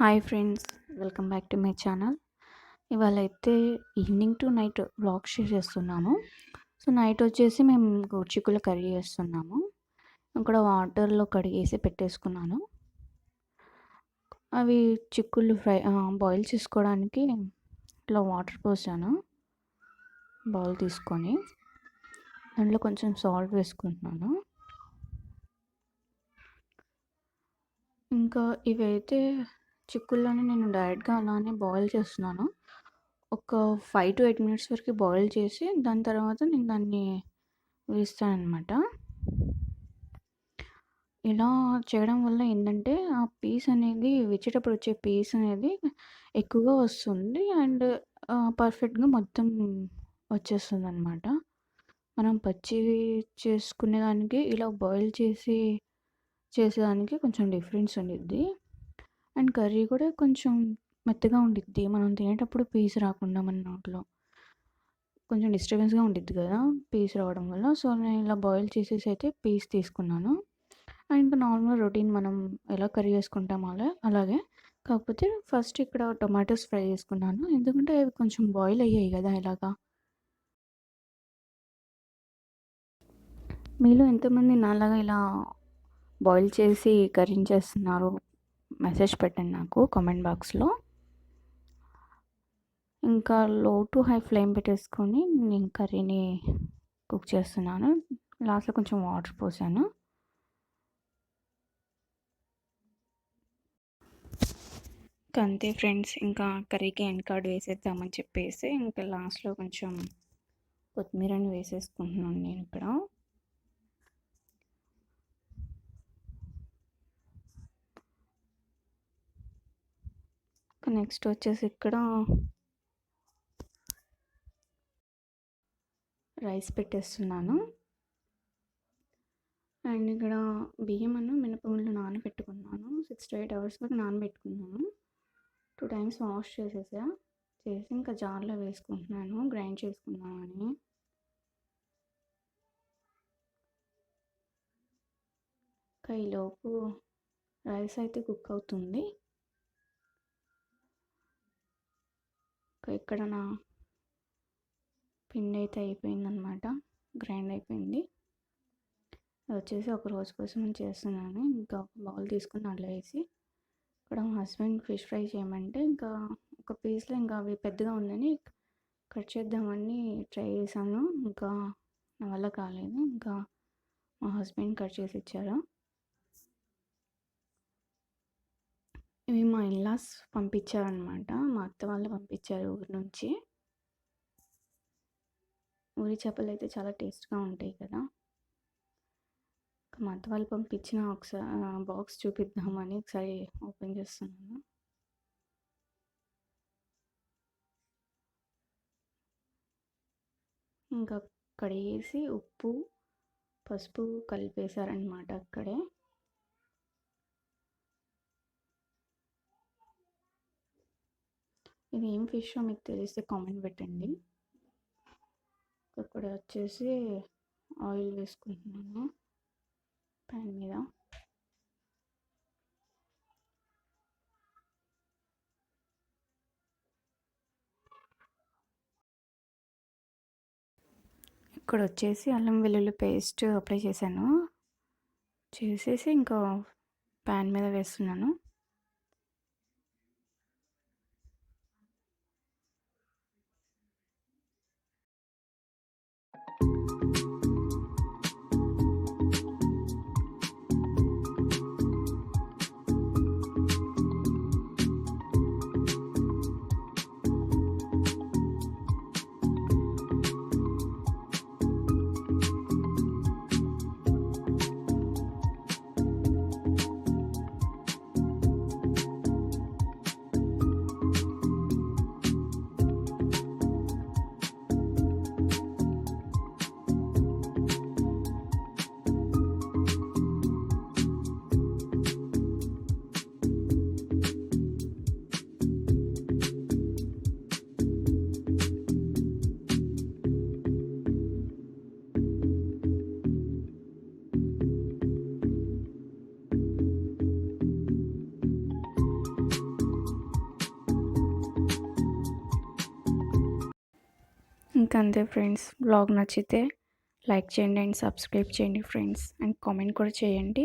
Hi friends, welcome back to my channel. ఇవాళైతే evening to night vlog share చేస్తున్నాను. So night వచ్చేసి మేము గోరుచిక్కుడు curry చేస్తున్నాము. ఇక్కడ వాటర్లో కడిగేసి పెట్టేసుకున్నాను. అవి చిక్కుళ్ళు బాయిల్ చేసుకోవడానికి ఇట్లా వాటర్ పోసాను. బౌల్ తీసుకొని దాంట్లో కొంచెం సాల్ట్ వేసుకుంటున్నాను. ఇంకా ఇవైతే చిక్కుళ్ళని నేను డైరెక్ట్గా అలానే బాయిల్ చేస్తున్నాను. ఒక 5-8 మినిట్స్ వరకు బాయిల్ చేసి దాని తర్వాత నేను దాన్ని వేస్తాననమాట. ఇలా చేయడం వల్ల ఏంటంటే ఆ పీస్ అనేది విచ్చేటప్పుడు వచ్చే పీస్ అనేది ఎక్కువగా వస్తుంది. అండ్ పర్ఫెక్ట్గా మొత్తం వచ్చేస్తుందన్నమాట. మనం పచ్చివి చేసుకునేదానికి ఇలా బాయిల్ చేసేదానికి కొంచెం డిఫరెన్స్ ఉండిద్ది. అండ్ కర్రీ కూడా కొంచెం మెత్తగా ఉండిద్ది. మనం తినేటప్పుడు పీస్ రాకుండా మన నోట్లో కొంచెం డిస్టర్బెన్స్గా ఉండిద్ది కదా పీస్ రావడం వల్ల. సో నేను ఇలా బాయిల్ చేసేసి అయితే పీస్ తీసుకున్నాను. అండ్ ఇంకా నార్మల్ రొటీన్ మనం ఎలా కర్రీ చేసుకుంటామో అలాగే, కాకపోతే ఫస్ట్ ఇక్కడ టొమాటోస్ ఫ్రై చేసుకున్నాను. ఎందుకంటే అవి కొంచెం బాయిల్ అయ్యాయి కదా ఇలాగా. మీలో ఎంతమంది నాలాగా ఇలా బాయిల్ చేసి కర్రీ చేస్తున్నారు మెసేజ్ పెట్టండి నాకు కామెంట్ బాక్స్లో. ఇంకా లో టు హై ఫ్లేమ్ పెట్టేసుకొని నేను కర్రీని కుక్ చేస్తున్నాను. లాస్ట్లో కొంచెం వాటర్ పోసాను. ఇంకా అంతే ఫ్రెండ్స్, ఇంకా కర్రీకి ఎండ్ కార్డ్ వేసేద్దామని చెప్పేసి ఇంకా లాస్ట్లో కొంచెం కొత్తిమీరని వేసేసుకుంటున్నాను నేను ఇక్కడ. నెక్స్ట్ వచ్చేసి ఇక్కడ రైస్ పెట్టేస్తున్నాను. అండ్ ఇక్కడ బియ్యం మినపగుండ్లు నానబెట్టుకున్నాను. 6 to 8 hours వరకు నానబెట్టుకున్నాను. 2 times వాష్ చేసి ఇంకా జార్లో వేసుకుంటున్నాను గ్రైండ్ చేసుకుందామని. ఇంకా ఈలోపు రైస్ అయితే కుక్ అవుతుంది. ఇక్కడ నా పిండి అయితే అయిపోయిందనమాట, గ్రైండ్ అయిపోయింది. అది వచ్చేసి ఒక రోజు కోసం నేను చేస్తున్నాను. ఇంకా ఒక బౌల్ తీసుకుని అట్లా వేసి ఇక్కడ మా హస్బెండ్ ఫిష్ ఫ్రై చేయమంటే ఇంకా ఒక పీస్లో ఇంకా అవి పెద్దగా ఉందని కట్ చేద్దామని ట్రై చేశాను. ఇంకా నా వల్ల కాలేదు. ఇంకా మా హస్బెండ్ కట్ చేసి ఇచ్చారు. ఇవి మా ఇన్లాస్ పంపించారనమాట. మా అత్త వాళ్ళు పంపించారు ఊరి నుంచి. ఊరి చేపలు అయితే చాలా టేస్ట్గా ఉంటాయి కదా. మా అత్త వాళ్ళు పంపించిన ఒకసారి బాక్స్ చూపిద్దామని ఒకసారి ఓపెన్ చేస్తున్నాను. ఇంకా కడిగేసి ఉప్పు పసుపు కలిపేశారనమాట అక్కడే. ఇది ఏం ఫిష్ మీకు తెలిస్తే కామెంట్ పెట్టండి. ఇక్కడ వచ్చేసి ఆయిల్ వేసుకుంటున్నాను ప్యాన్ మీద. ఇక్కడ వచ్చేసి అల్లం వెల్లుల్లి పేస్ట్ అప్లై చేశాను. చేసేసి ఇంకా ప్యాన్ మీద వేస్తున్నాను. ఇంకంతే ఫ్రెండ్స్. వ్లాగ్ నచ్చితే లైక్ చేయండి అండ్ సబ్స్క్రైబ్ చేయండి ఫ్రెండ్స్. అండ్ కామెంట్ కూడా చేయండి.